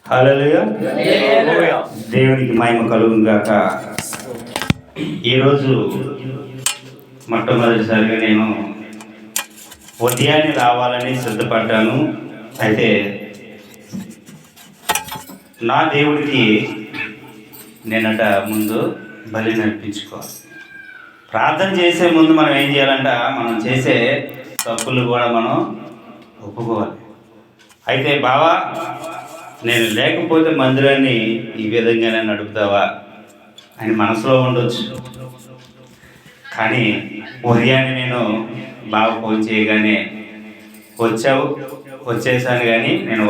హల్లెలూయా. దేవునికి మహిమ కలుగును గాక. ఈరోజు మొట్టమొదటిసారిగా నేను ఉదయాన్నే రావాలని సిద్ధపడ్డాను. అయితే నా దేవుడికి నేనట ముందు బలి నడిపించుకోవాలి. ప్రార్థన చేసే ముందు మనం ఏం చేయాలంట, మనం చేసే తప్పులు కూడా మనం ఒప్పుకోవాలి. అయితే బావా, నేను లేకపోతే మందిరాన్ని ఈ విధంగానే నడుపుతావా అని మనసులో ఉండొచ్చు. కానీ ఉదయాన్నే నేను బాగా ఫోన్ చేయగానే వచ్చేసాను, కానీ నేను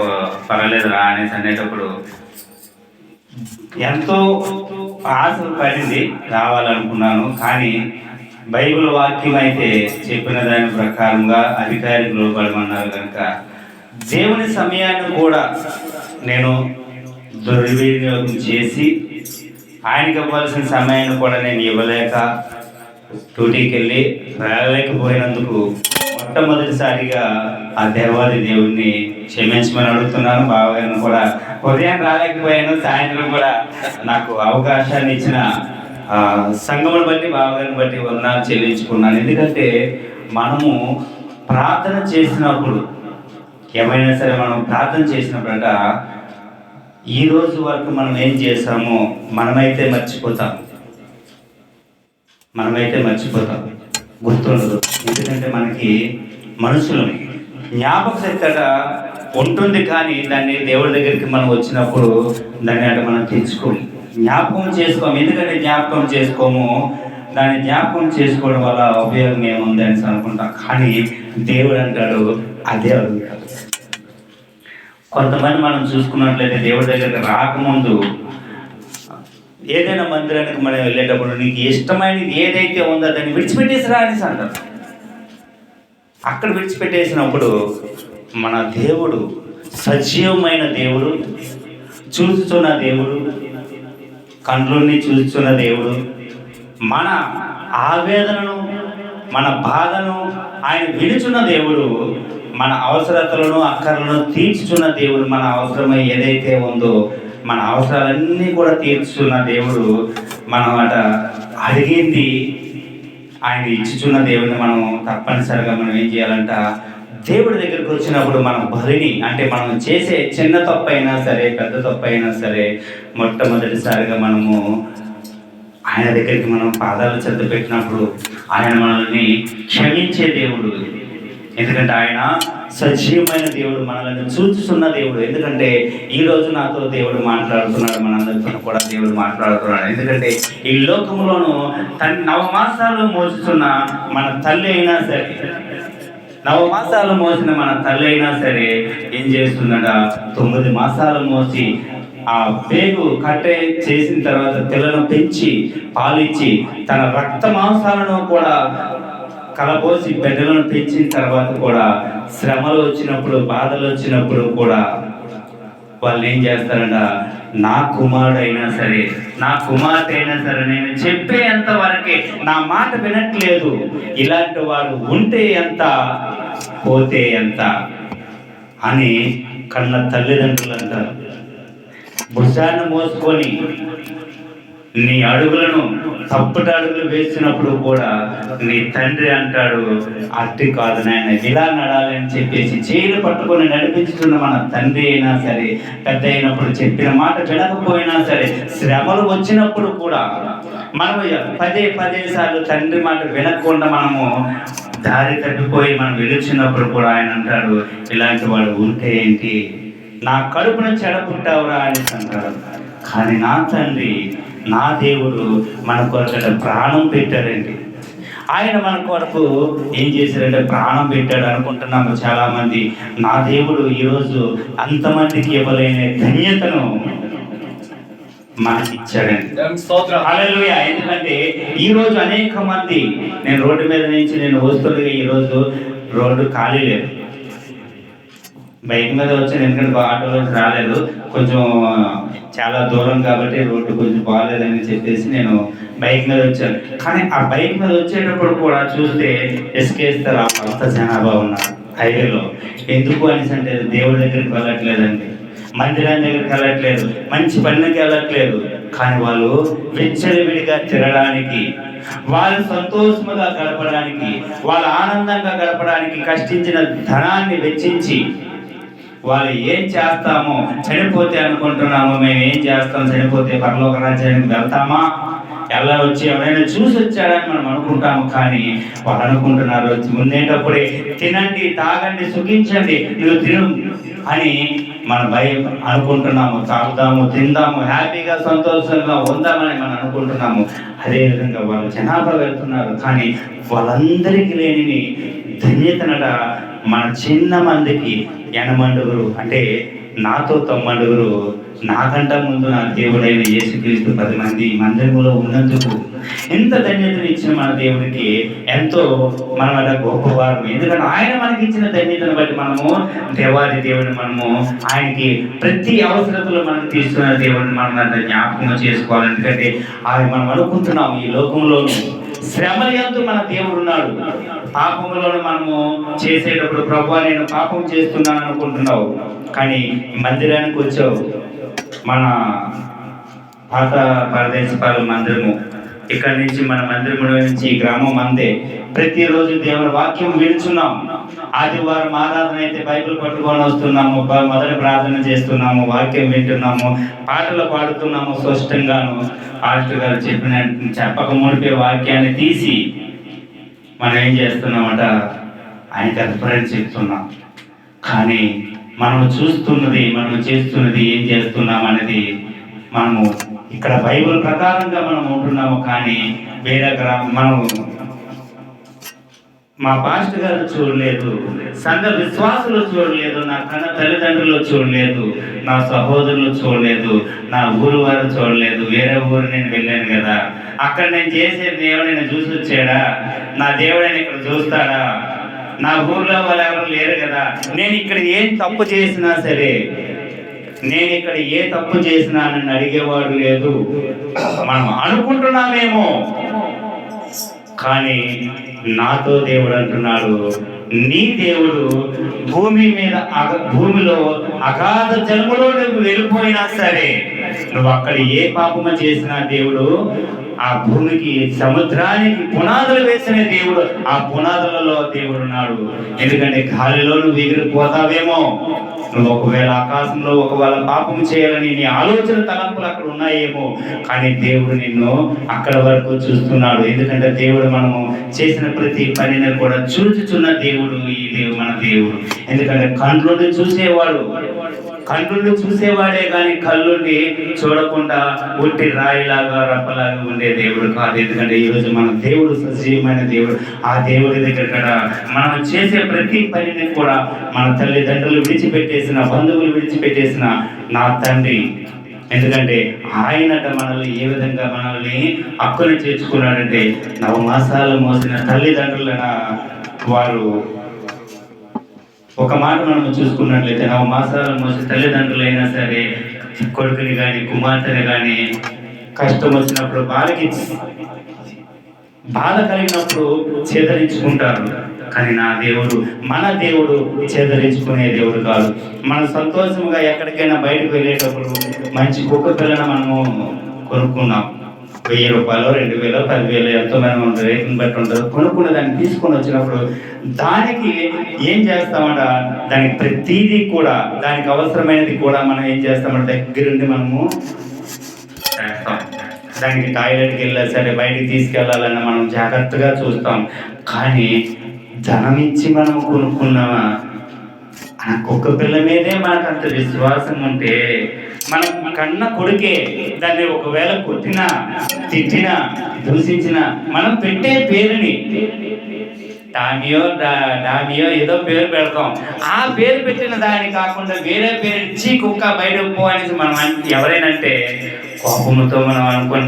పర్వాలేదు రా అనేసి అనేటప్పుడు ఎంతో ఆశ పడింది, రావాలనుకున్నాను. కానీ బైబిల్ వాక్యం అయితే చెప్పిన దాని ప్రకారంగా అధికారికి లోపడమన్నారు కనుక దేవుని సమయాన్ని కూడా నేను దుర్వినియోగం చేసి ఆయనకి ఇవ్వాల్సిన సమయాన్ని కూడా నేను ఇవ్వలేక డ్యూటీకి వెళ్ళి రాలేకపోయినందుకు మొట్టమొదటిసారిగా ఆ దేవాది దేవుడిని క్షమించమని అడుగుతున్నాను. బావగారిని కూడా ఉదయం రాలేకపోయాను, సాయంత్రం కూడా నాకు అవకాశాన్ని ఇచ్చిన సంఘమును బట్టి బావగారిని బట్టి వందనాలు చెల్లించుకున్నాను. ఎందుకంటే మనము ప్రార్థన చేసినప్పుడు ఏమైనా సరే మనం ప్రార్థన చేసినప్పుడట ఈ రోజు వరకు మనం ఏం చేసామో మనమైతే మర్చిపోతాం, గుర్తుండదు. ఎందుకంటే మనకి మనుషులు జ్ఞాపక శక్తి ఉంటుంది, కానీ దాన్ని దేవుడి దగ్గరికి మనం వచ్చినప్పుడు దాన్ని అటు మనం తెచ్చుకోము, జ్ఞాపకం చేసుకోము. ఎందుకంటే జ్ఞాపకం చేసుకోము, దాన్ని జ్ఞాపకం చేసుకోవడం వల్ల ఉపయోగం ఏముంది అని అనుకుంటాం. కానీ దేవుడు అంటాడు అదే అడుగుతాడు. కొంతమంది మనం చూసుకున్నట్లయితే దేవుడి దగ్గరికి రాకముందు ఏదైనా మందిరానికి మనం వెళ్ళేటప్పుడు నీకు ఇష్టమైనది ఏదైతే ఉందో దాన్ని విడిచిపెట్టేసిరా అనేసి అంటారు. అక్కడ విడిచిపెట్టేసినప్పుడు మన దేవుడు సజీవమైన దేవుడు, చూస్తున్న దేవుడు, కండ్లుని చూస్తున్న దేవుడు, మన ఆవేదనను మన బాధను ఆయన విడుచున్న దేవుడు, మన అవసరతలను అక్కర్లను తీర్చుచున్న దేవుడు, మన అవసరమై ఏదైతే ఉందో మన అవసరాలన్నీ కూడా తీర్చుచున్న దేవుడు. మనం అడిగింది ఆయన ఇచ్చుచున్న దేవుడిని మనం తప్పనిసరిగా మనం ఏం చేయాలంట, దేవుడి దగ్గరికి వచ్చినప్పుడు మనం బలిని, అంటే మనం చేసే చిన్న తప్పు అయినా సరే పెద్ద తప్పు అయినా సరే మొట్టమొదటిసారిగా మనము ఆయన దగ్గరికి మనం పాదాలు చెత్త పెట్టినప్పుడు ఆయన మనల్ని క్షమించే దేవుడు. ఎందుకంటే ఆయన సజీవమైన దేవుడు, మనల్ని చూస్తున్న దేవుడు. ఎందుకంటే ఈరోజు నాతో దేవుడు మాట్లాడుతున్నాడు, మనందరితో కూడా దేవుడు మాట్లాడుతున్నాడు. ఎందుకంటే ఈ లోకంలోనూ నవమాసాలు మోస్తున్న మన తల్లి అయినా సరే, నవమాసాలు మోసిన మన తల్లి అయినా సరే ఏం చేస్తుందట, 9 మాసాలు మోసి ఆ పేగు కట్టె చేసిన తర్వాత పిల్లలను పెంచి పాలిచ్చి తన రక్త మాంసాలను కూడా కలపోసి బిడ్డలను పెంచిన తర్వాత కూడా శ్రమలు వచ్చినప్పుడు బాధలు వచ్చినప్పుడు కూడా వాళ్ళు ఏం చేస్తారంట, నా కుమారుడైనా సరే నా కుమార్తె అయినా సరే నేను చెప్పేంత వరకే నా మాట వినట్లేదు, ఇలాంటి వాడు ఉంటే ఎంత పోతే ఎంత అని కన్న తల్లిదండ్రులు అంటారు. భుజాన్ని మోసుకొని నీ అడుగులను తప్పుట అడుగులు వేసినప్పుడు కూడా నీ తండ్రి అంటాడు అట్టి కాదు నాయన, ఇలా నడాలని చెప్పేసి చేతులు పట్టుకొని నడిపించుతున్న మన తండ్రి అయినా సరే, పెద్ద అయినప్పుడు చెప్పిన మాట వినకపోయినా సరే, శ్రమలు వచ్చినప్పుడు కూడా మనము పదే సార్లు తండ్రి మాట వినకుండా మనము దారి తప్పిపోయి మనం వెలుచున్నప్పుడు కూడా ఆయన అంటాడు ఇలాంటి వాడు ఉంటే ఏంటి, నా కడుపున చెడపుట్టావురా అని అంటాడు. కానీ నా తండ్రి నా దేవుడు మన కొరకు ప్రాణం పెట్టాడండి. ఆయన మన కొరకు ఏం చేశారంటే ప్రాణం పెట్టాడు అనుకుంటున్నాము చాలామంది. నా దేవుడు ఈరోజు అంతమందికి ఇవ్వలేని ధన్యతను మనకి ఇచ్చాడండి. హల్లెలూయా. ఎందుకంటే ఈరోజు అనేక మంది, నేను రోడ్డు మీద నుంచి నేను వస్తుండగా ఈరోజు రోడ్డు ఖాళీ లేదు, బైక్ మీద వచ్చాను, ఎందుకంటే ఆటోలో రాలేదు, కొంచెం చాలా దూరం కాబట్టి రోడ్డు కొంచెం బాగాలేదని చెప్పేసి నేను బైక్ మీద వచ్చాను. కానీ ఆ బైక్ మీద వచ్చేటప్పుడు కూడా చూస్తే ఇసుకేస్తారు అంత జనాభా ఉన్నారు హైవేలో. ఎందుకు అనేసి అంటే దేవుడి దగ్గరికి వెళ్ళట్లేదండి, మందిరాన్ని దగ్గరికి వెళ్ళట్లేదు, మంచి పనులకి వెళ్ళట్లేదు. కానీ వాళ్ళు విచ్చలవిడిగా తినడానికి, వాళ్ళు సంతోషముగా గడపడానికి, వాళ్ళు ఆనందంగా గడపడానికి కష్టించిన ధనాన్ని వెచ్చించి వాళ్ళు ఏం చేస్తామో, చనిపోతే అనుకుంటున్నాము మేము ఏం చేస్తాం, చనిపోతే పరలోక రాజ్యానికి వెళ్తామా, ఎలా వచ్చి ఎవరైనా చూసి వచ్చాడని మనం అనుకుంటాము. కానీ వాళ్ళు అనుకుంటున్నారు ఉండేటప్పుడే తినండి, తాగండి, సుఖించండి, నువ్వు తిను అని మన భయం అనుకుంటున్నాము. తాగుదాము, తిందాము, హ్యాపీగా సంతోషంగా ఉందామని మనం అనుకుంటున్నాము. అదేవిధంగా వాళ్ళు జనాభా వెళ్తున్నారు, కానీ వాళ్ళందరికీ లేని ధన్యతనట మన చిన్న మందికి ఎనమండుగురు, అంటే నాతో 90 నాకంట ముందు నా దేవుడైన యేసుక్రీస్తు 10 మంది మందిరంలో ఉన్నందుకు ఎంత ధన్యతను ఇచ్చిన మన దేవుడికి ఎంతో మనమట గొప్పవారు. ఎందుకంటే ఆయన మనకి ఇచ్చిన ధన్యతను బట్టి మనము దేవాది దేవుడిని మనము ఆయనకి ప్రతి అవసరతలో మనం తీసుకున్న దేవుడిని మనం అంత జ్ఞాపకం చేసుకోవాలి. ఎందుకంటే ఆయన మనం అనుకుంటున్నాము ఈ లోకంలోనూ శ్రమ ఎందు మన దేవుడు ఉన్నాడు. పాపంలో మనము చేసేటప్పుడు ప్రభువా నేను పాపం చేస్తున్నాను అనుకుంటున్నావు, కానీ మందిరానికి వచ్చావు. మన పాత పరదేశపాల మందిరము, ఇక్కడి నుంచి మన మందిరములో నుంచి ఈ గ్రామం అందే. ప్రతిరోజు దేవుని వాక్యం వినుచున్నాం. ఆదివారం ఆరాధన అయితే బైబిల్ పట్టుకొని వస్తున్నాము, మొదటి ప్రార్థన చేస్తున్నాము, వాక్యం వింటున్నాము, పాటలు పాడుతున్నాము స్పష్టంగాను. పాస్టర్ గారు చెప్పక మునిపే వాక్యాన్ని తీసి మనం ఏం చేస్తున్నామట ఆయనకి రిఫరెన్స్ చెప్తున్నాం. కానీ మనం చూస్తున్నది, మనం చేస్తున్నది, ఏం చేస్తున్నాం అనేది మనము ఇక్కడ బైబిల్ ప్రకారంగా మనం ఉంటున్నాము. కానీ వేరే మనం మా పాస్టర్ గారు చూడలేదు, సంఘ విశ్వాసులు చూడలేదు, నా కన్న తల్లిదండ్రులు చూడలేదు, నా సహోదరులు చూడలేదు, నా ఊరు వారు చూడలేదు. వేరే ఊరు నేను వెళ్ళాను కదా, అక్కడ నేను చేసే దేవుడైనా చూసి వచ్చాడా, నా దేవుడైనా ఇక్కడ చూస్తాడా, నా ఊర్లో వాళ్ళు ఎవరు లేరు కదా, నేను ఇక్కడ ఏం తప్పు చేసినా సరే, నేను ఇక్కడ ఏ తప్పు చేసినా నన్ను అడిగేవాడు లేదు మనం అనుకుంటున్నామేమో. కానీ నాతో దేవుడు అంటున్నాడు, నీ దేవుడు భూమిలో అగాధ జన్మలో నువ్వు వెళ్ళిపోయినా సరే, నువ్వు అక్కడ ఏ పాపము చేసినా దేవుడు ఆ భూమికి, సముద్రానికి పునాదులు వేసిన దేవుడు, ఆ పునాదులలో దేవుడు ఉన్నాడు. ఎందుకంటే గాలిలో నువ్వు ఎగిరిపోతావేమో, నువ్వు ఒకవేళ ఆకాశంలో ఒకవేళ పాపం చేయాలని నీ ఆలోచన తలంపులు అక్కడ ఉన్నాయేమో, కానీ దేవుడు నిన్ను అక్కడ వరకు చూస్తున్నాడు. ఎందుకంటే దేవుడు మనము చేసిన ప్రతి పనిని కూడా చూచుచున్న దేవుడు ఈ దేవుడు, మన దేవుడు. ఎందుకంటే కండ్లుండి చూసేవాడు, కండ్లుండి చూసేవాడే కానీ కళ్ళుండి చూడకుండా ఉట్టి రాయిలాగా రప్పలాగా ఉండే దేవుడు కాదు. ఎందుకంటే ఈరోజు మన దేవుడు సజీవమైన దేవుడు. ఆ దేవుడి దగ్గర మనం చేసే ప్రతి పనిని కూడా మన తల్లిదండ్రులు విడిచిపెట్టేసిన, బంధువులు విడిచిపెట్టేసిన నా తండ్రి, ఎందుకంటే ఆయనట మనల్ని ఏ విధంగా మనల్ని హక్కుని చేర్చుకున్నాడంటే, 9 మాసాలు మోసిన తల్లిదండ్రులైన వారు, ఒక మాట మనం చూసుకున్నట్లయితే 9 మాసాలు మోసిన తల్లిదండ్రులైనా సరే కొడుకుని కానీ కుమార్తెని కానీ కష్టం వచ్చినప్పుడు, బాధ కలిగినప్పుడు చేదరించుకుంటారు. కానీ నా దేవుడు, మన దేవుడు చేదరించుకునే దేవుడు కాదు. మనం సంతోషంగా ఎక్కడికైనా బయటకు వెళ్ళేటప్పుడు మంచి కుక్క పిల్లను మనము కొనుక్కున్నాం, 1000 రూపాయలు, 2000, 10,000 ఎంతో మనం రేటుని బట్టి ఉంటుంది. కొనుక్కున్న దాన్ని తీసుకొని వచ్చినప్పుడు దానికి ఏం చేస్తామంట, దానికి ప్రతిదీ కూడా, దానికి అవసరమైనది కూడా మనం ఏం చేస్తామంటే దగ్గరుండి మనము చేస్తాం. దానికి టాయిలెట్కి వెళ్ళా సరే, బయటికి తీసుకెళ్ళాలన్న మనం జాగ్రత్తగా చూస్తాం. కానీ ధనం ఇచ్చి మనం కొనుక్కున్నామా, ఆ కుక్క పిల్ల మీదే మనకు అంత విశ్వాసం ఉంటే, మనం కన్న కొడుకే దాన్ని ఒకవేళ కొట్టినా, తిట్టినా, దూషించినా, మనం పెట్టే పేరుని డామియో ఏదో పేరు పెడతాం. ఆ పేరు పెట్టిన దాన్ని కాకుండా వేరే పేరు ఇచ్చి కుక్క బయటకు పో అనేసి మనం ఎవరైనా అంటే కోపంతో మనం అనుకుని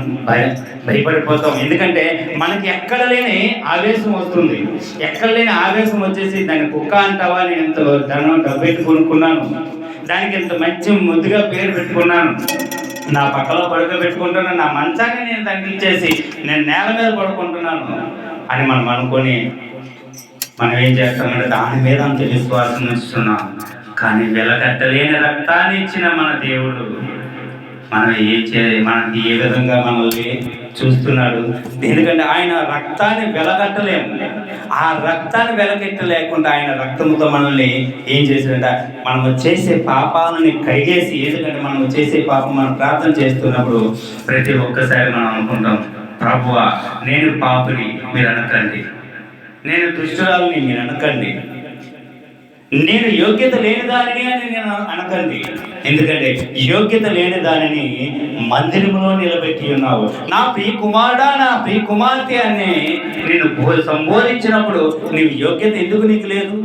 భయపడిపోతాం. ఎందుకంటే మనకి ఎక్కడ లేని ఆవేశం వస్తుంది. ఎక్కడ లేని ఆవేశం వచ్చేసి దాన్ని కుక్క అంటావా, నేను ఎంతో డబ్బెట్టి కొనుక్కున్నాను, దానికి ఇంత మంచి ముద్దుగా పేరు పెట్టుకున్నాను, నా పక్కలో పడుకోబెట్టుకుంటున్నాను, నా మంచాన్ని నేను దానికి ఇచ్చేసి నేను నేల మీద పడుకుంటున్నాను అని మనం అనుకొని మనం ఏం చేస్తామంటే దాని మీద అంత విశ్వాసం ఉంచుతున్నాం. కానీ వెలకట్టలేని రక్తాన్ని ఇచ్చిన మన దేవుడు మనకి ఏ విధంగా మనల్ని చూస్తున్నాడు. ఎందుకంటే ఆయన రక్తాన్ని వెలకట్టలేము. ఆ రక్తాన్ని వెలకెట్టలేకుండా ఆయన రక్తంతో మనల్ని ఏం చేశాడంట, మనము చేసే పాపాలని కడిగేసి, ఎందుకంటే మనం చేసే పాపం మనం ప్రార్థన చేస్తున్నప్పుడు ప్రతి ఒక్కసారి మనం అనుకుంటాం, ప్రభువా నేను పాపిని మీరు అనకండి, నేను దుష్టురాలని మీరు అనకండి, నేను యోగ్యత లేని దానిని అని నేను అనకండి. ఎందుకంటే యోగ్యత లేని దానిని మందిరంలో నిలబెట్టి ఉన్నావు. నా ప్రియ కుమారుడా, నా ప్రియ కుమార్తె అని నేను సంబోధించినప్పుడు నీవు యోగ్యత ఎందుకు నీకు లేదు?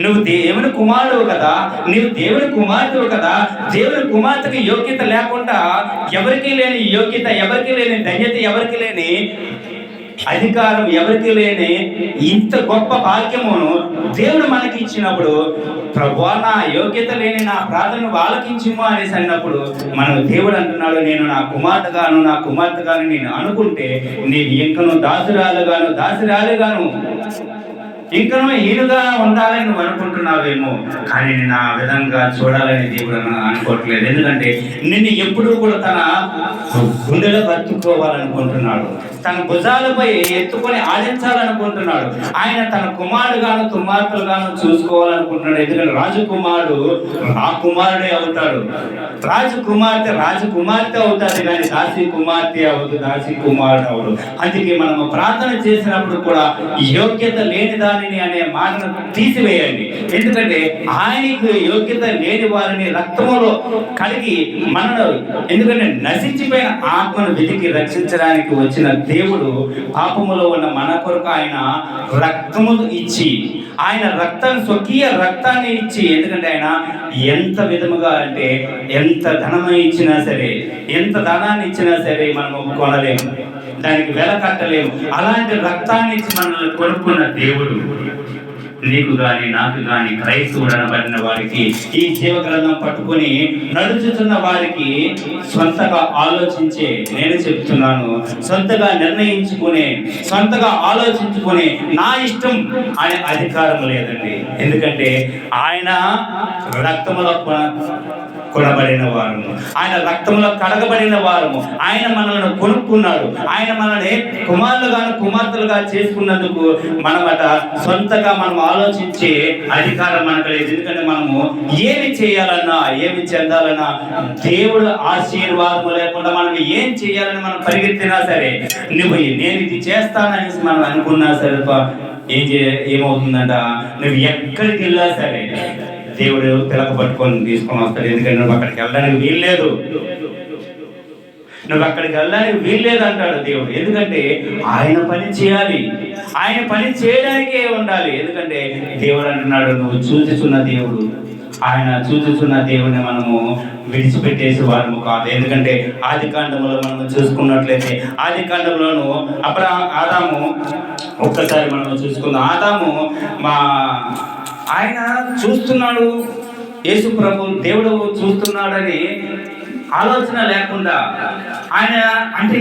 నువ్వు దేవుని కుమారుడు కదా, నీవు దేవుని కుమార్తెవు కదా. దేవుని కుమార్తెకి యోగ్యత లేకుండా, ఎవరికి లేని యోగ్యత, ఎవరికి లేని ధన్యత, ఎవరికి లేని అధికారం, ఎవరికి లేని ఇంత గొప్ప భాగ్యమును దేవుడు మనకి ఇచ్చినప్పుడు, ప్రభువా నా యోగ్యత లేని నా ప్రార్థనను ఆలకించుము అనేసి అన్నప్పుడు మనం దేవుడు అంటున్నాడు, నేను నా కుమార్తెగాను నా కుమార్తెగాను నేను అనుకుంటే నీవు ఇంకను దాసిరాలుగాను ఇంకనూ ఈనుగా ఉండాలని నువ్వు అనుకుంటున్నావేమో, కానీ నేను ఆ విధంగా చూడాలని దేవుడు అనుకోవట్లేదు. ఎందుకంటే నిన్ను ఎప్పుడూ కూడా తన గుండెలో బతుకోవాలనుకుంటున్నాడు, తన భుజాలపై ఎత్తుకొని ఆడించాలనుకుంటున్నాడు. ఆయన తన కుమారుడుగాను కుమార్తెలుగాను చూసుకోవాలనుకుంటున్నాడు. ఎందుకంటే రాజకుమారుడు రాకుమారుడే అవుతాడు, రాజకుమార్తె అవుతాడు, కానీ దాసి కుమార్తె అవదు, దాసి కుమారుడు అవడు. అందుకే మనము ప్రార్థన చేసినప్పుడు కూడా యోగ్యత లేని దానిని అనే మాటను తీసివేయండి. ఎందుకంటే ఆయనకు యోగ్యత లేని వారిని రక్తములో కలిగి మనను, ఎందుకంటే నశించిపోయిన ఆత్మను వెతికి రక్షించడానికి వచ్చిన దేవుడు పాపములో ఉన్న మన కొరకు ఆయన రక్తము ఇచ్చి, ఆయన స్వకీయ రక్తాన్ని ఇచ్చి, ఎందుకంటే ఆయన ఎంత విధముగా అంటే ఎంత ధనమై ఇచ్చినా సరే, ఎంత ధనాన్ని ఇచ్చినా సరే మనము కొనలేము, దానికి వెల కట్టలేము. అలాంటి రక్తాన్ని ఇచ్చి మనల్ని కొనుక్కున్న దేవుడు నీకు గాని నాకు గాని క్రైస్తవుడు అనబడిన వారికి, ఈ జీవగ్రంథం పట్టుకొని నడుచుతున్న వారికి సొంతగా ఆలోచించే, నేను చెప్తున్నాను, సొంతగా నిర్ణయించుకునే, సొంతగా ఆలోచించుకునే నా ఇష్టం అనే అధికారం లేదండి. ఎందుకంటే ఆయన రక్తములో కొనబడిన వారము, ఆయన రక్తంలో కడగబడిన వారము, ఆయన మనల్ని కొనుక్కున్నాడు. ఆయన మనల్ని కుమార్తెలుగా చేసుకున్నందుకు మనమట సొంతగా మనం ఆలోచించే అధికారం మనకు లేదు. ఎందుకంటే మనము ఏమి చేయాలన్నా, ఏమి చెందాలన్నా దేవుడు ఆశీర్వాదం లేకుండా మనం ఏం చేయాలని మనం పరిగెత్తినా సరే, నువ్వు నేను ఇది చేస్తానని మనం అనుకున్నా సరే ఏమవుతుందంట, నువ్వు ఎక్కడికి వెళ్ళా సరే దేవుడు పిలక పట్టుకొని తీసుకొని వస్తాడు. ఎందుకంటే నువ్వు అక్కడికి వెళ్ళడానికి వీల్లేదు, నువ్వు అక్కడికి వెళ్ళడానికి వీల్లేదు అంటాడు దేవుడు. ఎందుకంటే ఆయన పని చేయాలి, ఆయన పని చేయడానికే ఉండాలి. ఎందుకంటే దేవుడు అంటున్నాడు, నువ్వు చూచుచున్న దేవుడు, ఆయన చూచుచున్న దేవుడిని మనము విడిచిపెట్టేసి వారము కాదు. ఎందుకంటే ఆది కాండంలో మనం చూసుకున్నట్లయితే, ఆది కాండంలోను ఆదాము, ఒక్కసారి మనం చూసుకుందాం. ఆదాము ఆయన చూస్తున్నాడు, యేసు ప్రభు దేవుడు చూస్తున్నాడని ఆలోచన లేకుండా, ఆయన అంటే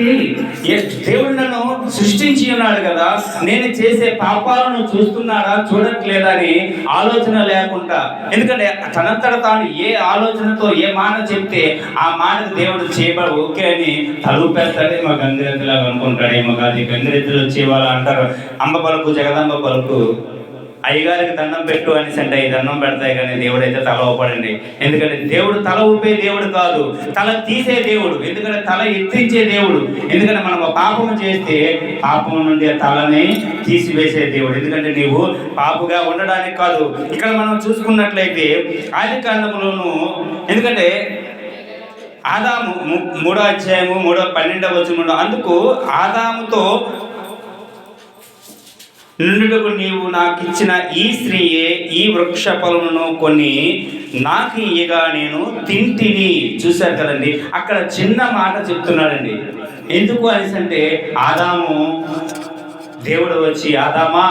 దేవుడు నన్ను సృష్టించి ఉన్నాడు కదా, నేను చేసే పాపాలను చూస్తున్నాడా చూడట్లేదని ఆలోచన లేకుండా, ఎందుకంటే తనంతట తాను ఏ ఆలోచనతో ఏ మాట చెప్తే ఆ మాటకు దేవుడు చేయబడి ఓకే అని తలుపేస్తాడే, మా గంగిరెద్దులాగా అనుకుంటాడేమో. కాదు, గంగిరెద్దులు వచ్చేవాళ్ళు అంటారు, అమ్మ పలుకు జగదంబ పలుకు, అయ్యగారికి దండం పెట్టు అనేసి అంటే ఈ దండం పెడతాయి, కానీ దేవుడు అయితే తల ఊపడండి. ఎందుకంటే దేవుడు తల ఊపే దేవుడు కాదు, తల తీసే దేవుడు. ఎందుకంటే తల ఎత్తించే దేవుడు. ఎందుకంటే మనం పాపము చేస్తే పాపం నుండి తలని తీసివేసే దేవుడు. ఎందుకంటే నీవు పాపుగా ఉండడానికి కాదు. ఇక్కడ మనం చూసుకున్నట్లయితే ఆది కాండములోను, ఎందుకంటే ఆదాము 3వ అధ్యాయము 12వ వచనంలో, అందుకు ఆదాముతో నుండుటకు నీవు నాకు ఇచ్చిన ఈ స్త్రీయే ఈ వృక్ష ఫలమును కొన్ని నాకు ఇయ్యగా నేను తింటిని. చూశారు కదండి, అక్కడ చిన్న మాట చెప్తున్నాడండి. ఎందుకు అనేసి అంటే, ఆదాము దేవుడు వచ్చి ఆదామా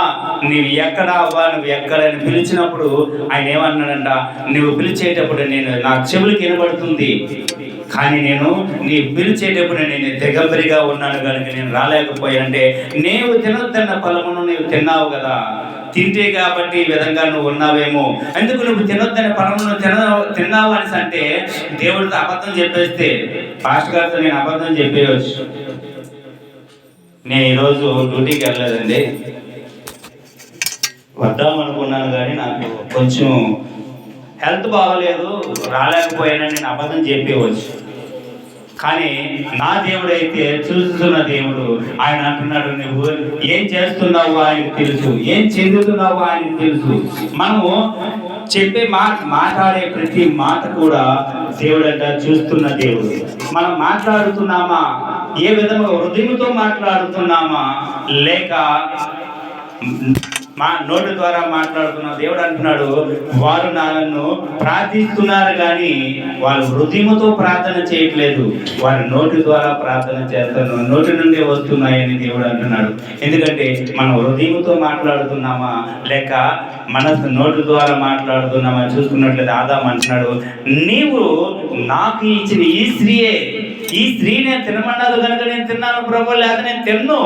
నువ్వు ఎక్కడ అవ్వా, నువ్వు ఎక్కడ అని పిలిచినప్పుడు ఆయన ఏమన్నాడంట, నువ్వు పిలిచేటప్పుడు నేను నా చెవులకి వినబడుతుంది, కానీ నేను నీ పిలిచేటప్పుడు నేను దిగంబరిగా ఉన్నాను కనుక నేను రాలేకపోయానంటే, నీవు తినొద్దన్న ఫలమును నీవు తిన్నావు కదా, తింటే కాబట్టి ఈ విధంగా నువ్వు ఉన్నావేమో, ఎందుకు నువ్వు తినొద్దని ఫలమును తిన్నావు అనేసి అంటే దేవుడితో అబద్ధం చెప్పేస్తే, పాస్టర్ గారితో నేను అబద్ధం చెప్పేయచ్చు. నేను ఈరోజు డ్యూటీకి వెళ్ళలేదండి, వద్దామనుకున్నాను కానీ నాకు కొంచెం హెల్త్ బాగోలేదు, రాలేకపోయానని నేను అబద్ధం చెప్పేవచ్చు. కానీ నా దేవుడు అయితే చూస్తున్న దేవుడు, ఆయన అంటున్నాడు నువ్వు ఏం చేస్తున్నావు ఆయనకు తెలుసు, ఏం చెందుతున్నావు ఆయనకు తెలుసు. మనము చెప్పే మాట్లాడే ప్రతి మాట కూడా దేవుడు అంట చూస్తున్న దేవుడు. మనం మాట్లాడుతున్నామా, ఏ విధంగా హృదయంతో మాట్లాడుతున్నామా, లేక మా నోటి ద్వారా మాట్లాడుతున్న దేవుడు అంటున్నాడు, వారు నన్ను ప్రార్థిస్తున్నారు కానీ వాళ్ళు హృదయముతో ప్రార్థన చేయట్లేదు, వారి నోటి ద్వారా ప్రార్థన చేస్తారు, నోటి నుండి వస్తున్నాయని దేవుడు అంటున్నాడు. ఎందుకంటే మనం హృదయముతో మాట్లాడుతున్నామా లేక మనసు నోటి ద్వారా మాట్లాడుతున్నామా చూసుకున్నట్లయితే ఆదాము అంటున్నాడు, నీవు నాకు ఇచ్చిన ఈ స్త్రీ నేను తినమన్నది కనుక నేను తిన్నాను ప్రభు, లేక నేను తిన్ను,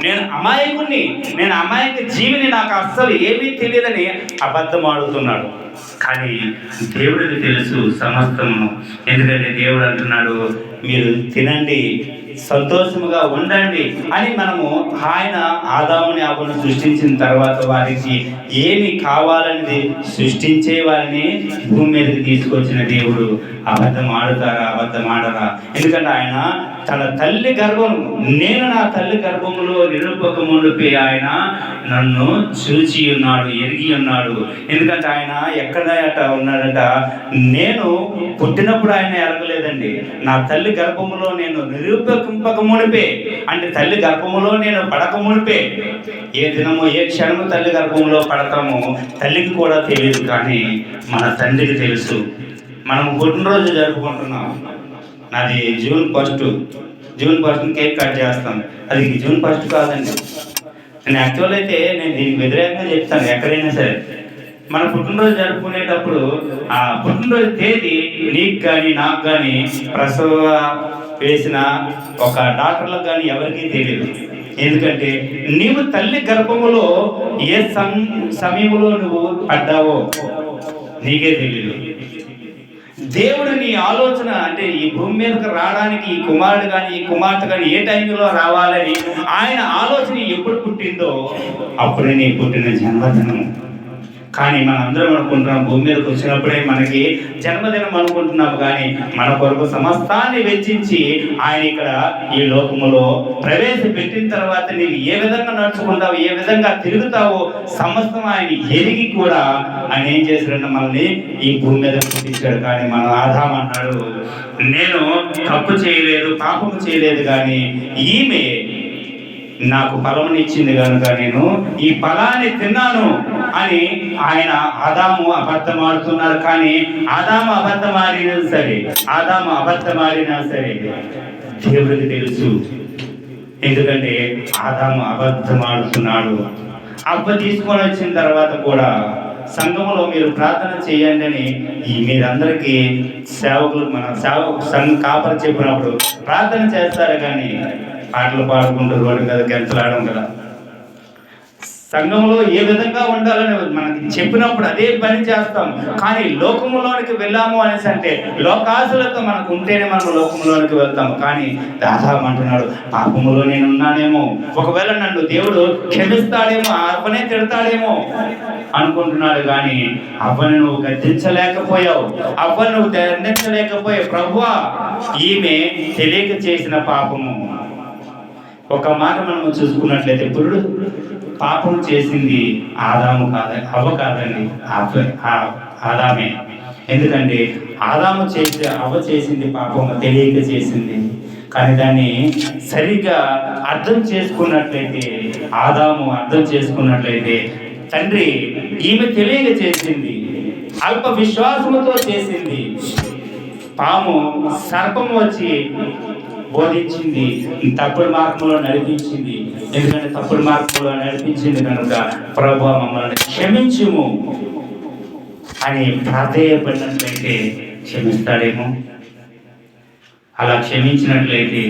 నేను అమాయకుణ్ణి, నేను అమాయక జీవిని, నాకు అస్సలు ఏమీ తెలియదని అబద్ధం ఆడుతున్నాడు. కానీ దేవుడికి తెలుసు సమస్తము. ఎందుకంటే దేవుడు అంటున్నాడు మీరు తినండి, సంతోషముగా ఉండండి అని. మనము ఆయన ఆదాముని అవ్వను సృష్టించిన తర్వాత వారికి ఏమి కావాలనేది సృష్టించే వారిని భూమి మీదకి తీసుకొచ్చిన దేవుడు అబద్ధం ఆడరా? ఎందుకంటే ఆయన తన తల్లి గర్భం, నేను నా తల్లి గర్భములో నిరూపకముండిపై ఆయన నన్ను చూచి ఉన్నాడు, ఎరిగి ఉన్నాడు. ఎందుకంటే ఆయన ఎక్కడ ఉన్నాడట, నేను పుట్టినప్పుడు ఆయన ఎరగలేదండి, నా తల్లి గర్భములో నేను నిరూపకమునిపే, అంటే తల్లి గర్భములో నేను పడకమునిపే, ఏ దినము ఏ క్షణము తల్లి గర్భంలో పడతామో తల్లికి కూడా తెలియదు, కానీ మన తండ్రికి తెలుసు. మనం పుట్టినరోజు జరుపుకుంటున్నాం, నాది జూన్ 1 కేక్ కట్ చేస్తాం, అది జూన్ 1 కాదండి. నేను యాక్చువల్ అయితే నేను దీనికి వ్యతిరేకంగా చెప్తాను. ఎక్కడైనా సరే మన పుట్టినరోజు జరుపుకునేటప్పుడు ఆ పుట్టినరోజు తేదీ నీకు కానీ నాకు కానీ ప్రసవ వేసిన ఒక డాక్టర్లకు కానీ ఎవరికీ తెలియదు. ఎందుకంటే నీవు తల్లి గర్భములో ఏ సమయంలో నువ్వు పడ్డావో నీకే తెలియదు. దేవుడు నీ ఆలోచన అంటే ఈ భూమి మీదకి రావడానికి ఈ కుమారుడు కానీ ఈ కుమార్తె కానీ ఏ టైంలో రావాలని ఆయన ఆలోచన ఎప్పుడు పుట్టిందో అప్పుడే నీ పుట్టిన జన్మదినం. కానీ మనందరం అనుకుంటున్నాం భూమి మీదకి వచ్చినప్పుడే మనకి జన్మదినం అనుకుంటున్నాము, కానీ మన కొరకు సమస్తాన్ని వెచ్చించి ఆయన ఇక్కడ ఈ లోకములో ప్రవేశపెట్టిన తర్వాత నీవు ఏ విధంగా నడుచుకుంటావు, ఏ విధంగా తిరుగుతావో సమస్తం ఆయన ఎరిగి కూడా ఆయన ఏం చేశాడంటే మనల్ని ఈ భూమి మీద పుట్టించాడు. కానీ మన ఆదాము అన్నాడు, నేను తప్పు చేయలేదు, పాపము చేయలేదు, కానీ ఈమె నాకు ఫలమునిచ్చింది కనుక నేను ఈ ఫలాన్ని తిన్నాను అని ఆయన ఆదాము అబద్ధం ఆడుతున్నారు. కానీ ఆదాము అబద్ధమాడినా సరే దేవుడికి తెలుసు. ఎందుకంటే ఆదాము అబద్ధం ఆడుతున్నాడు. అబ్బ తీసుకొని వచ్చిన తర్వాత కూడా సంఘంలో మీరు ప్రార్థన చేయండి అని మీరందరికీ సేవకులు మన సంఘ కాపరి చెప్పినప్పుడు ప్రార్థన చేస్తారు, కానీ పాటలు పాడుకుంటూ రోడ్డు మీద గెంతలాడడం కదా. సంఘంలో ఏ విధంగా ఉండాలని మనకి చెప్పినప్పుడు అదే పని చేస్తాం, కానీ లోకములోనికి వెళ్ళాము అనేసి అంటే లోకాసులతో మనకు ఉంటేనే మనం లోకంలోనికి వెళ్తాం. కానీ దాదాపు అంటున్నాడు పాపములో నేను ఉన్నానేమో, ఒకవేళ నన్ను దేవుడు క్షమిస్తాడేమో, అవ్వనే తిడతాడేమో అనుకుంటున్నాడు. కానీ అవ్వని నువ్వు గద్దించలేకపోయావు, అవ్వని నువ్వు దండించలేకపోయావు. ప్రభువా ఈమె తెలియక చేసిన పాపము. ఒక మాట మనం చూసుకున్నట్లయితే ఇప్పుడు పాపం చేసింది ఆదాము అవ్వ కాదండి, ఆదామే. ఎందుకంటే అవ్వ చేసింది పాపం తెలియక చేసింది. కానీ దాన్ని సరిగ్గా అర్థం చేసుకున్నట్లయితే, ఆదాము అర్థం చేసుకున్నట్లయితే, తండ్రి ఈమె తెలియక చేసింది, అల్ప విశ్వాసముతో చేసింది. పాము సర్పము వచ్చి బోధించింది, తప్పుడు మార్గంలో నడిపించింది. ఎందుకంటే తప్పుడు మార్గంలో నడిపించింది కనుక ప్రభువా మమ్మల్ని క్షమించుము అని ప్రాధేయపడినట్లయితే క్షమిస్తాడేమో. అలా క్షమించినట్లయితే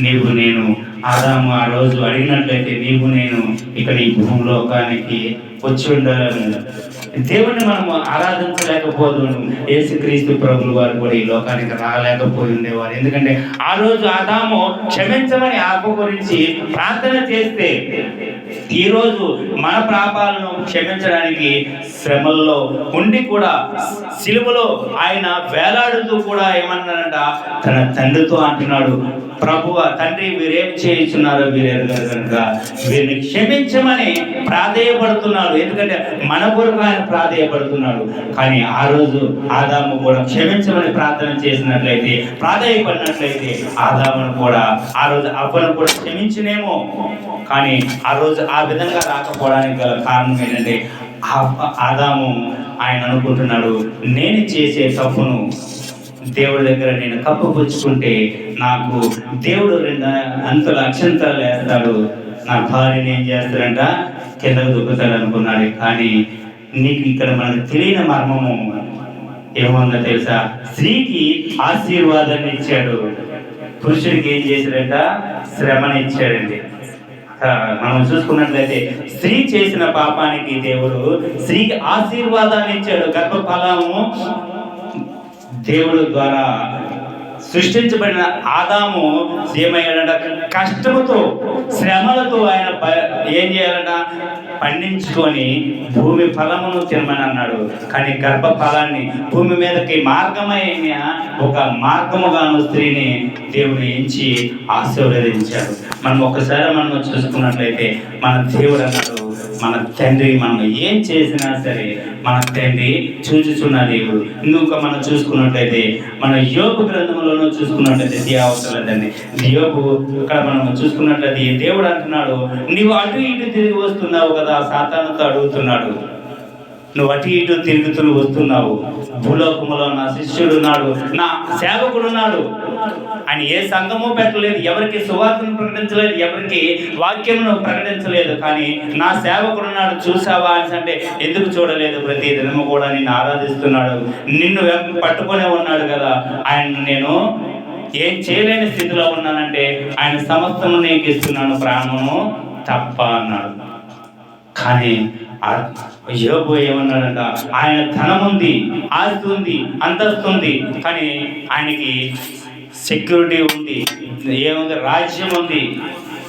నీవు నేను, ఆదాము ఆ రోజు అడిగినట్లయితే నీవు నేను ఇక్కడ ఈ భూలోకానికి వచ్చి ఉండాలని, దేవుణ్ణి మనము ఆరాధించలేకపోదును. యేసుక్రీస్తు ప్రభులు వారు కూడా ఈ లోకానికి రాలేకపోయి ఉండేవారు. ఎందుకంటే ఆ రోజు ఆదాము క్షమించమని ఆత్మ గురించి ప్రార్థన చేస్తే, ఈరోజు మన పాపాలను క్షమించడానికి శ్రమల్లో ఉండి కూడా సిలువలో ఆయన వేలాడుతూ కూడా ఏమన్నాడంట, తన తండ్రితో అంటున్నాడు, ప్రభువ తండ్రి వీరేం చేయించున్నారో వీరు ఎరగరు కనుక వీరిని క్షమించమని ప్రాధేయపడుతున్నాడు. ఎందుకంటే మన కొరకు ఆయన ప్రాధేయపడుతున్నాడు. కానీ ఆ రోజు ఆదాము కూడా క్షమించమని ప్రార్థన చేసినట్లయితే, ప్రాధేయపడినట్లయితే ఆదామును కూడా ఆ రోజు అవ్వను కూడా క్షమించినేమో. కానీ ఆ రోజు ఆ విధంగా రాకపోవడానికి గల కారణం ఏంటంటే, ఆదాము ఆయన అనుకుంటున్నాడు, నేను చేసే తప్పును దేవుడి దగ్గర నేను కప్పుపుచ్చుకుంటే నాకు దేవుడు 2 అంతల అక్షంతలు వేస్తాడు, నా భార్యని ఏం చేస్తాడంట కిందకు దొక్కుతాడు అనుకున్నాడు. కానీ నీకు ఇక్కడ మనకు తెలియని మర్మము ఏముందో తెలుసా? స్త్రీకి ఆశీర్వాదాన్ని ఇచ్చాడు, పురుషుడికి ఏం చేశాడంట శ్రమని ఇచ్చాడండి. మనం చూసుకున్నట్లయితే స్త్రీ చేసిన పాపానికి దేవుడు స్త్రీకి ఆశీర్వాదాన్ని ఇచ్చాడు. గర్భఫలము దేవుడు ద్వారా సృష్టించబడిన ఆదాము ఏమయ్యాడంట, కష్టముతో శ్రమలతో ఆయన ఏం చేయాలంట, పండించుకొని భూమి ఫలమును తినమని అన్నాడు. కానీ గర్భ ఫలాన్ని భూమి మీదకి మార్గమైన ఒక మార్గముగాను స్త్రీని దేవుడు ఎంచి ఆశీర్వదించాడు. మనం ఒకసారి మనం చూసుకున్నట్లయితే మన దేవుడు అన్నాడు, మన తండ్రి మనం ఏం చేసినా సరే మన తండ్రి చూచుచున్న దేవుడు. ఇంకొక మనం చూసుకున్నట్లయితే మన యోబు గ్రంథంలోనూ చూసుకున్నట్లయితే అవసరలేదండి. యోబు ఇక్కడ మనం చూసుకున్నట్లయితే దేవుడు అంటున్నాడు, నీవు అటు ఇటు తిరిగి వస్తున్నావు కదా, సాతానుతో అడుగుతున్నాడు, నువ్వు అటు ఇటు తిరుగుతూ వస్తున్నావు, భూలోకములో నా శిష్యుడు ఉన్నాడు, నా సేవకుడు ఉన్నాడు, ఆయన ఏ సంఘము పెట్టలేదు, ఎవరికి సువార్తను ప్రకటించలేదు, ఎవరికి వాక్యమును ప్రకటించలేదు, కానీ నా సేవకుడు ఉన్నాడు చూసావా అని అంటే ఎందుకు చూడలేదు? ప్రతి దినము కూడా నిన్ను ఆరాధిస్తున్నాడు, నిన్ను పట్టుకునే ఉన్నాడు కదా, ఆయన నేను ఏం చేయలేని స్థితిలో ఉన్నానంటే ఆయన సమస్తము నీకు ఇస్తున్నాను, ప్రాణము తప్ప అన్నాడు. కానీ యోబు ఏమన్నాడంట, ఆయన ధనం ఉంది, ఆస్తి ఉంది, అంతస్తు ఉంది, కానీ ఆయనకి సెక్యూరిటీ ఉంది, ఏముంది, రాజ్యం ఉంది,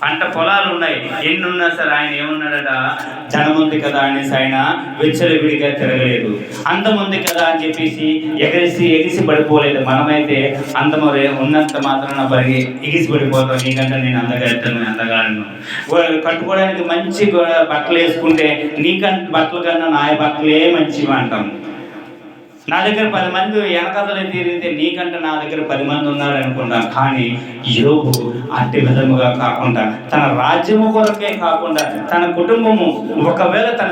పంట పొలాలు ఉన్నాయి, ఎన్ని ఉన్నా సరే ఆయన ఏమన్నాడట, ధనం ఉంది కదా అనేసి ఆయన విచ్చలవిడిగా తిరగలేదు, అందం ఉంది కదా అని చెప్పేసి ఎగిసి పడిపోలేదు. మనమైతే అందము ఉన్నంత మాత్రాన ఎగిసి పడిపోతాం, నీకంటే నేను అందగలుగుతాను, అందగాలను. కట్టుకోవడానికి మంచి బట్టలు వేసుకుంటే నీకంటే బట్టల కన్నా నా బట్టలే మంచివి అంటాం. నా దగ్గర 10 మంది వెనకాతలు తిరిగితే నీకంటే నా దగ్గర 10 మంది ఉన్నారు అనుకుంటాం. కానీ యోబు అట్టి విధముగా కాకుండా, తన రాజ్యము కొరకే కాకుండా, తన కుటుంబము ఒకవేళ తన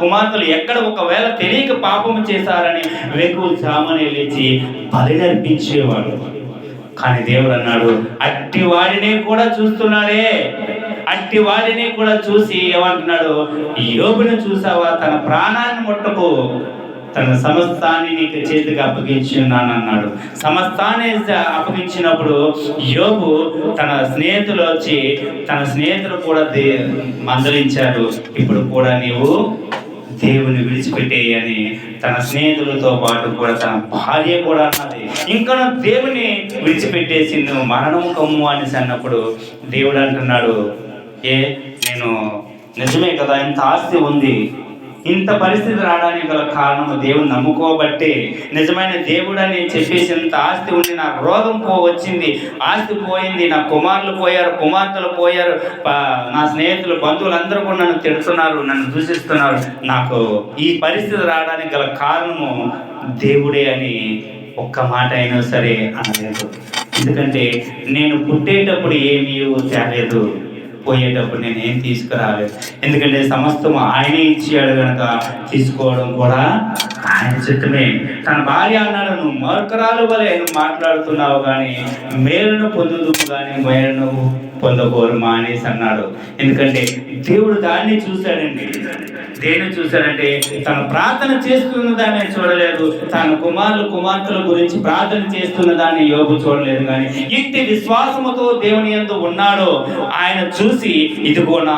కుమార్తెలు ఎక్కడ ఒకవేళ తెలియక పాపము చేశారని వెకు జామని లేచి బలి నర్పించేవాడు. కానీ దేవుడు అన్నాడు, అట్టి వాడిని కూడా చూస్తున్నాడే, అట్టి వాడిని కూడా చూసి ఏమంటున్నాడు, యోబుని చూసావా, తన ప్రాణాన్ని ముట్టకు, తన సమస్తాన్ని నీకు చేతికి అప్పగించి ఉన్నాను అన్నాడు. సమస్తాన్ని అప్పగించినప్పుడు యోబు తన స్నేహితులు వచ్చి, తన స్నేహితులు కూడా మందలించారు, ఇప్పుడు కూడా నీవు దేవుని విడిచిపెట్టేయని తన స్నేహితులతో పాటు కూడా తన భార్య కూడా అన్నది. ఇంకా దేవుని విడిచిపెట్టేసి నువ్వు మరణము కమ్ము అనేసి అన్నప్పుడు దేవుడు అంటున్నాడు, నేను నిజమే కదా, ఇంత ఆస్తి ఉంది, ఇంత పరిస్థితి రావడానికి గల కారణం దేవుని నమ్ముకోబట్టే, నిజమైన దేవుడు అని చెప్పేసి ఇంత ఆస్తి ఉండి నాకు రోగం వచ్చింది, ఆస్తి పోయింది, నా కుమారులు పోయారు, కుమార్తెలు పోయారు, నా స్నేహితులు బంధువులు అందరూ కూడా నన్ను తిడుతున్నారు, నన్ను దూషిస్తున్నారు, నాకు ఈ పరిస్థితి రావడానికి గల కారణము దేవుడే అని ఒక్క మాట అయినా సరే అనలేదు. ఎందుకంటే నేను పుట్టేటప్పుడు ఏమీ తేలేదు, పోయేటప్పుడు నేను ఏం తీసుకురాలేదు. ఎందుకంటే సమస్తము ఆయనే ఇచ్చాడు కనుక తీసుకోవడం కూడా ఆయన చిత్తమే. తన భార్య అన్నాడు, నువ్వు మూర్ఖరాలు వలె నువ్వు మాట్లాడుతున్నావు కానీ మేలును పొందుదు కానీ మేలును పొందకోరు మానేసి అన్నాడు. ఎందుకంటే దేవుడు దాన్ని చూశాడండి. దేన్ని చూశాడంటే తను ప్రార్థన చేస్తున్న దాన్ని చూడలేదు, తన కుమార్తెల గురించి ప్రార్థన చేస్తున్న దాన్ని యోబు చూడలేదు. కానీ ఇంటి విశ్వాసముతో దేవుని యందు ఉన్నాడో ఆయన చూసి ఇదిగో నా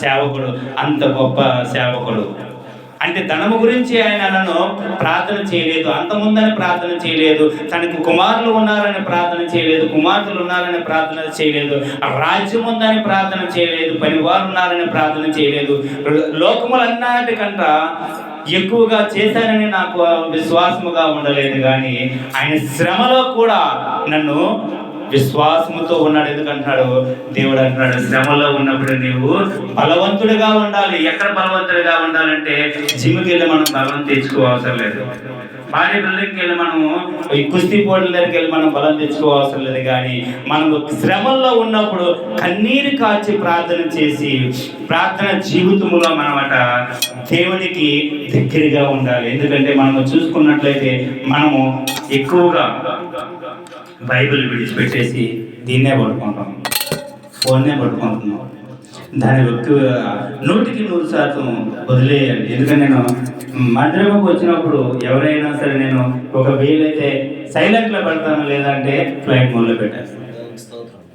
సేవకుడు, అంత గొప్ప సేవకుడు. అంటే ధనము గురించి ఆయన నన్ను ప్రార్థన చేయలేదు, అంతముందని ప్రార్థన చేయలేదు, తనకు కుమారులు ఉన్నారని ప్రార్థన చేయలేదు, కుమార్తెలు ఉన్నారని ప్రార్థన చేయలేదు, రాజ్యం ఉందని ప్రార్థన చేయలేదు, పనివారు ఉన్నారని ప్రార్థన చేయలేదు. లోకములన్నిటికంట ఎక్కువగా చేశానని నాకు విశ్వాసముగా ఉండలేదు. కానీ ఆయన శ్రమలో కూడా నన్ను విశ్వాసముతో ఉన్నాడు. ఎందుకంటాడు దేవుడు అంటున్నాడు, శ్రమలో ఉన్నప్పుడు నీవు బలవంతుడిగా ఉండాలి. ఎక్కడ బలవంతుడిగా ఉండాలంటే జిమ్కి వెళ్ళి మనం బలం తెచ్చుకోవసరం లేదు, బాడీ బిల్డింగ్కి వెళ్ళి మనము ఈ కుస్తీ పోటీల దగ్గరికి వెళ్ళి మనం బలం తెచ్చుకోవసరం లేదు. కానీ మనము శ్రమల్లో ఉన్నప్పుడు కన్నీరు కాచి ప్రార్థన చేసి ప్రార్థన జీవితంలో మనమట దేవునికి దగ్గరగా ఉండాలి. ఎందుకంటే మనము చూసుకున్నట్లయితే మనము ఎక్కువగా బైబిల్ విడిచిపెట్టేసి దీన్నే పట్టుకుంటాం, ఫోన్నే పట్టుకుంటున్నాం. దాని ఎక్కువ 100% వదిలేయాలి. ఎందుకంటే నేను మందిరంకి వచ్చినప్పుడు ఎవరైనా సరే నేను ఒక వీలైతే సైలెంట్లో పెడతాను, లేదంటే ఫ్లైట్ మోడ్లో పెట్టేస్తాను.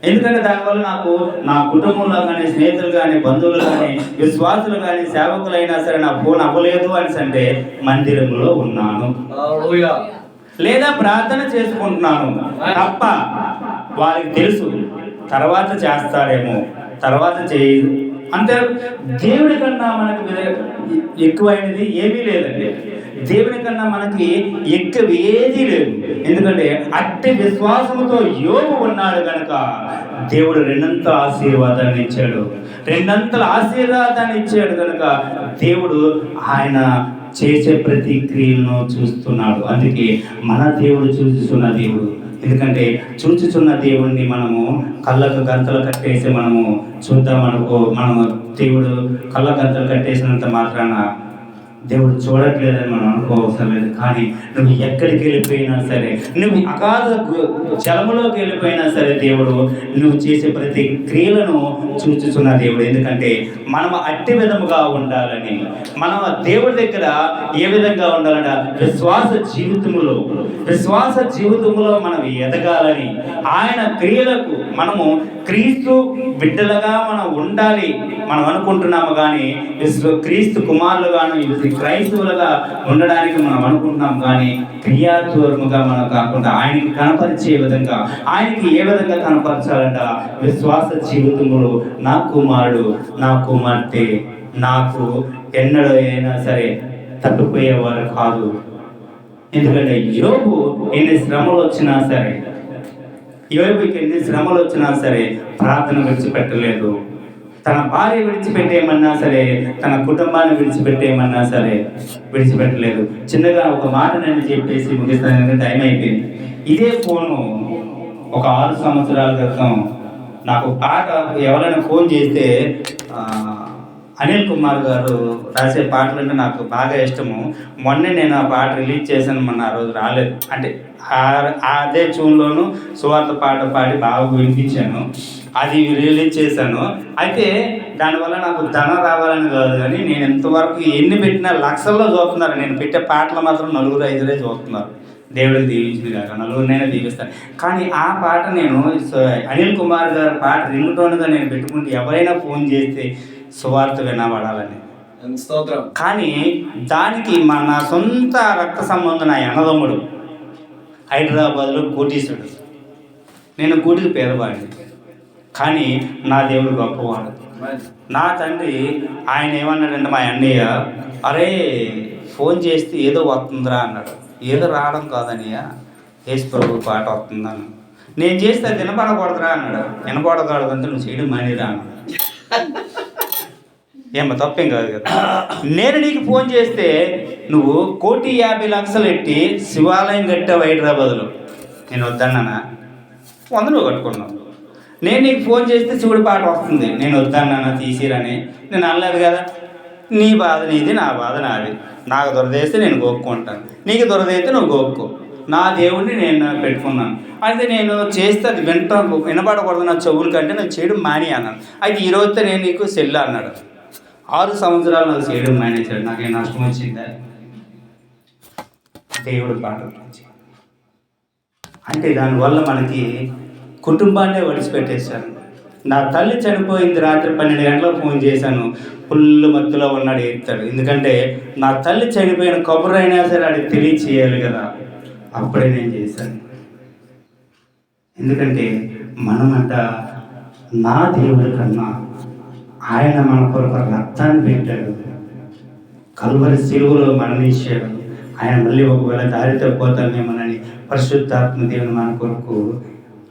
ఎందుకంటే దానివల్ల నాకు నా కుటుంబంలో కానీ స్నేహితులు కానీ బంధువులు కానీ విశ్వాసులు కానీ సేవకులైనా సరే నా ఫోన్ అవ్వలేదు అని అంటే మందిరంలో ఉన్నాను లేదా ప్రార్థన చేసుకుంటున్నాను తప్ప వారికి తెలుసు తర్వాత చేస్తారేమో, తర్వాత చేయదు. అంటే దేవుడి కన్నా మనకు ఎక్కువైనది ఏమీ లేదండి. దేవుని కన్నా మనకి ఎక్కువ ఏదీ లేదు. ఎందుకంటే అట్టి విశ్వాసముతో యోబు ఉన్నాడు కనుక దేవుడు రెండంతల ఆశీర్వాదాన్ని ఇచ్చాడు, రెండంతల ఆశీర్వాదాన్ని ఇచ్చాడు కనుక దేవుడు ఆయన చేసే ప్రతి క్రియలను చూస్తున్నాడు. అందుకే మన దేవుడు చూస్తున్న దేవుడు. ఎందుకంటే చూచుచున్న దేవుడిని మనము కళ్ళకు గంతలు కట్టేసి మనము చూద్దామనుకో, మనము దేవుడు కళ్ళ గంతలు కట్టేసినంత మాత్రాన దేవుడు చూడట్లేదని మనం అనుకోవసరం లేదు. కానీ నువ్వు ఎక్కడికి వెళ్ళిపోయినా సరే, నువ్వు అగాధ జలములోకి వెళ్ళిపోయినా సరే దేవుడు నువ్వు చేసే ప్రతి క్రియలను చూచుచున్న దేవుడు. ఎందుకంటే మనం అట్టి విధముగా ఉండాలని, మనం దేవుడి దగ్గర ఏ విధంగా ఉండాలంట విశ్వాస జీవితంలో మనం ఎదగాలని, ఆయన క్రియలకు మనము క్రీస్తు బిడ్డలుగా మనం ఉండాలి మనం అనుకుంటున్నాము. కానీ క్రీస్తు కుమారులుగాను క్రైస్తవులుగా ఉండడానికి మనం అనుకుంటున్నాం. కానీ క్రియాత్మకముగా మనం కాకుండా ఆయనకి కనపరిచే విధంగా, ఆయనకి ఏ విధంగా కనపరచాలంట విశ్వాస జీవితంలో నా కుమారుడు నా కుమార్తె నాకు ఎన్నడూ అయినా సరే తప్పిపోయేవారు కాదు. ఎందుకంటే యోబు ఎన్ని శ్రమలు వచ్చినా సరే, యోబుకి ఎన్ని శ్రమలు వచ్చినా సరే ప్రార్థన విడిచిపెట్టలేదు. తన భార్య విడిచిపెట్టేయమన్నా సరే, తన కుటుంబాన్ని విడిచిపెట్టేయమన్నా సరే విడిచిపెట్టలేదు. చిన్నగా ఒక మాట నేను చెప్పేసి ముగిస్తాను, టైం అయిపోయింది. ఇదే ఫోను ఒక 6 సంవత్సరాల క్రితం నాకు పాట ఎవరైనా ఫోన్ చేస్తే అనిల్ కుమార్ గారు రాసే పాటలు అంటే నాకు బాగా ఇష్టము. మొన్నే నేను ఆ పాట రిలీజ్ చేశాను, మొన్న ఆ రోజు రాలేదు. అంటే అదే ట్యూన్లోను సువార్త పాట పాడి బాగా వినిపించాను, అది రిలీజ్ చేశాను. అయితే దానివల్ల నాకు ధనం రావాలని కాదు, కానీ నేను ఎంతవరకు ఎన్ని పెట్టినా లక్షల్లో చూస్తున్నారు. నేను పెట్టే పాటలు మాత్రం 4-5 చూస్తున్నారు. దేవుడికి దీవించింది కాక నలుగురినైనా దీవిస్తాను. కానీ ఆ పాట నేను అనిల్ కుమార్ గారి పాట రింగ్టోన్గా నేను పెట్టుకుంటే ఎవరైనా ఫోన్ చేస్తే సువార్త వినబడాలని. కానీ దానికి నా సొంత రక్త సంబంధం నా అన్నదమ్ముడు హైదరాబాద్లో కోటీశ్వరుడు, నేను కూటికి పేదవాడిని. కానీ నా దేవుడు గొప్పవాడు. నా తండ్రి ఆయన ఏమన్నాడంటే మా అన్నయ్య, అరే ఫోన్ చేస్తే ఏదో వస్తుందిరా అన్నాడు. ఏదో రావడం కాదన్నయ్య, యేసు ప్రభు పాట వస్తుందన్న. నేను చేస్తే అది వినపడకూడదురా అన్నాడు. వినపడకూడదంటే నువ్వు చేయడం మానేరా అన్నాడు. ఏమో తప్పేం కాదు కదా. నేను నీకు ఫోన్ చేస్తే నువ్వు 1,50,00,000 ఎట్టి శివాలయం కట్టావు హైదరాబాద్లో, నేను వద్దన్నానా? 100 నువ్వు కట్టుకున్నావు. నేను నీకు ఫోన్ చేస్తే శివుడి పాట వస్తుంది, నేను వద్దన్నాను తీసిరని. నేను అనలేదు కదా. నీ బాధ నీది, నా బాధ నాది. నాకు దొరదేస్తే నేను గోక్కుంటాను, నీకు దొరదైతే నువ్వు గోక్కో. నా దేవుడిని నేను పెట్టుకున్నాను. అయితే నేను చేస్తే అది వినపడకూడదు నా చెవుల కంటే, నేను చేయడం మాని అన్నాను. అయితే ఈరోజుతో నేను నీకు సెల్లు అన్నాడు. 6 సంవత్సరాలు నాకు చేయడం మానేశాడు. నాకేం నష్టం వచ్చిందా? దేవుడు పాట అంటే దానివల్ల మనకి కుటుంబాన్నే వడిచిపెట్టేశాను. నా తల్లి చనిపోయింది, రాత్రి 12 గంటలకు ఫోన్ చేశాను. ఫుల్ మత్తులో ఉన్నాడు, ఏడుతాడు. ఎందుకంటే నా తల్లి చనిపోయిన కబురు అయినా సరే ఆడికి తెలియచేయాలి కదా. అప్పుడే నేను చేశాను. ఎందుకంటే మనమంట నా దేవుడి కన్నా ఆయన మన కొరకు రక్తాన్ని పెట్టాడు, కల్వరి సిలువలో మరణించాడు. ఆయన మళ్ళీ ఒకవేళ దారి తప్పిపోతామేమోనని పరిశుద్ధాత్మ దేవుని మన కొరకు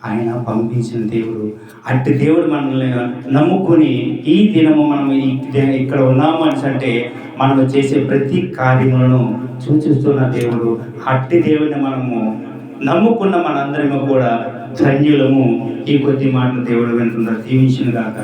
ఆయన పంపించిన దేవుడు. అట్టి దేవుడు మనల్ని నమ్ముకొని ఈ దినము మనం ఇక్కడ ఉన్నాము అంటే మనం చేసే ప్రతి కార్యములను సూచిస్తున్న దేవుడు. అట్టి దేవుడిని మనము నమ్ముకున్న మనందరము కూడా ధన్యులము. ఈ కొద్ది మాటలు దేవుడు వింటున్నారు. దీవించును గాక.